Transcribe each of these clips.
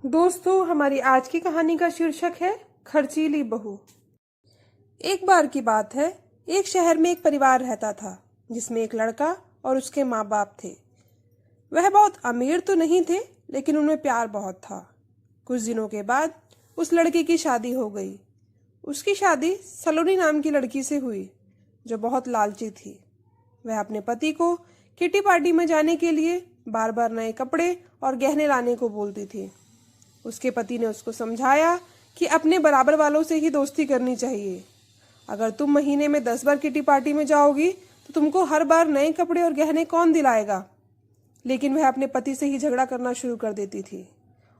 दोस्तों, हमारी आज की कहानी का शीर्षक है खर्चीली बहू। एक बार की बात है, एक शहर में एक परिवार रहता था जिसमें एक लड़का और उसके माँ बाप थे। वह बहुत अमीर तो नहीं थे, लेकिन उनमें प्यार बहुत था। कुछ दिनों के बाद उस लड़के की शादी हो गई। उसकी शादी सलोनी नाम की लड़की से हुई, जो बहुत लालची थी। वह अपने पति को किटी पार्टी में जाने के लिए बार बार नए कपड़े और गहने लाने को बोलती थी। उसके पति ने उसको समझाया कि अपने बराबर वालों से ही दोस्ती करनी चाहिए। अगर तुम महीने में 10 बार किटी पार्टी में जाओगी तो तुमको हर बार नए कपड़े और गहने कौन दिलाएगा। लेकिन वह अपने पति से ही झगड़ा करना शुरू कर देती थी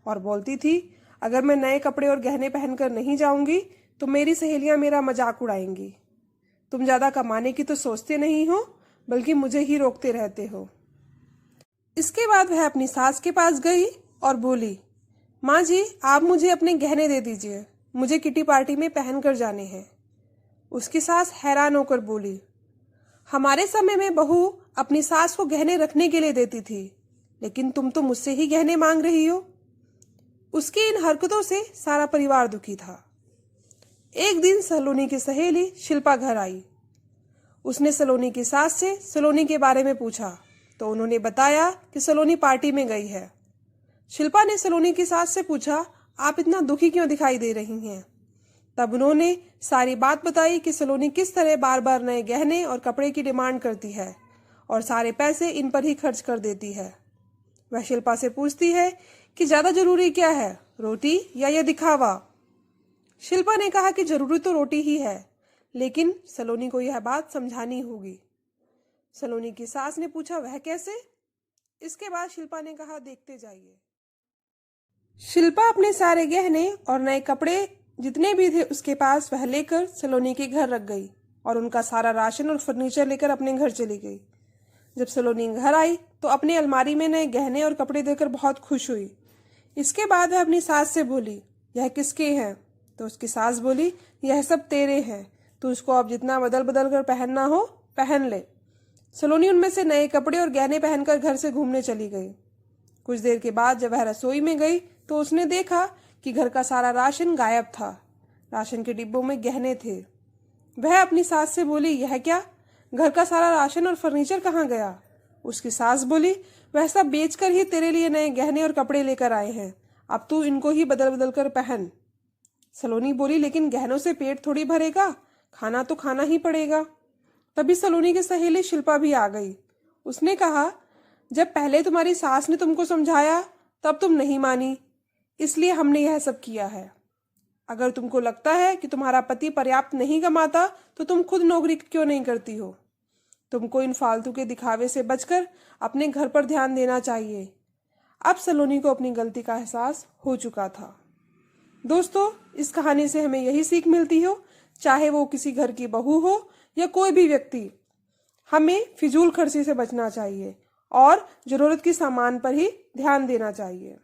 और बोलती थी, अगर मैं नए कपड़े और गहने पहनकर नहीं जाऊंगी तो मेरी सहेलियां मेरा मजाक उड़ाएंगी। तुम ज्यादा कमाने की तो सोचते नहीं हो, बल्कि मुझे ही रोकते रहते हो। इसके बाद वह अपनी सास के पास गई और बोली, माँ जी, आप मुझे अपने गहने दे दीजिए, मुझे किटी पार्टी में पहन कर जाने हैं। उसकी सास हैरान होकर बोली, हमारे समय में बहू अपनी सास को गहने रखने के लिए देती थी, लेकिन तुम तो मुझसे ही गहने मांग रही हो। उसकी इन हरकतों से सारा परिवार दुखी था। एक दिन सलोनी की सहेली शिल्पा घर आई। उसने सलोनी की सास से सलोनी के बारे में पूछा तो उन्होंने बताया कि सलोनी पार्टी में गई है। शिल्पा ने सलोनी की सास से पूछा, आप इतना दुखी क्यों दिखाई दे रही हैं। तब उन्होंने सारी बात बताई कि सलोनी किस तरह बार बार नए गहने और कपड़े की डिमांड करती है और सारे पैसे इन पर ही खर्च कर देती है। वह शिल्पा से पूछती है कि ज्यादा जरूरी क्या है, रोटी या यह दिखावा। शिल्पा ने कहा कि जरूरी तो रोटी ही है, लेकिन सलोनी को यह बात समझानी होगी। सलोनी की सास ने पूछा, वह कैसे। इसके बाद शिल्पा ने कहा, देखते जाइए। शिल्पा अपने सारे गहने और नए कपड़े जितने भी थे उसके पास वह लेकर सलोनी के घर रख गई और उनका सारा राशन और फर्नीचर लेकर अपने घर चली गई। जब सलोनी घर आई तो अपनी अलमारी में नए गहने और कपड़े देखकर बहुत खुश हुई। इसके बाद वह अपनी सास से बोली, यह किसके हैं। तो उसकी सास बोली, यह सब तेरे हैं, तो उसको अब जितना बदल बदल कर पहनना हो पहन ले। सलोनी उनमें से नए कपड़े और गहने पहनकर घर से घूमने चली गई। कुछ देर के बाद जब वह रसोई में गई तो उसने देखा कि घर का सारा राशन गायब था। राशन के डिब्बों में गहने थे। वह अपनी सास से बोली, यह क्या, घर का सारा राशन और फर्नीचर कहाँ गया। उसकी सास बोली, वह सब बेचकर ही तेरे लिए नए गहने और कपड़े लेकर आए हैं, अब तू इनको ही बदल बदल कर पहन। सलोनी बोली, लेकिन गहनों से पेट थोड़ी भरेगा, खाना तो खाना ही पड़ेगा। तभी सलोनी की सहेली शिल्पा भी आ गई। उसने कहा, जब पहले तुम्हारी सास ने तुमको समझाया तब तुम नहीं मानी, इसलिए हमने यह सब किया है। अगर तुमको लगता है कि तुम्हारा पति पर्याप्त नहीं कमाता तो तुम खुद नौकरी क्यों नहीं करती हो। तुमको इन फालतू के दिखावे से बचकर अपने घर पर ध्यान देना चाहिए। अब सलोनी को अपनी गलती का एहसास हो चुका था। दोस्तों, इस कहानी से हमें यही सीख मिलती हो, चाहे वो किसी घर की बहू हो या कोई भी व्यक्ति, हमें फिजूल खर्ची से बचना चाहिए और जरूरत की सामान पर ही ध्यान देना चाहिए।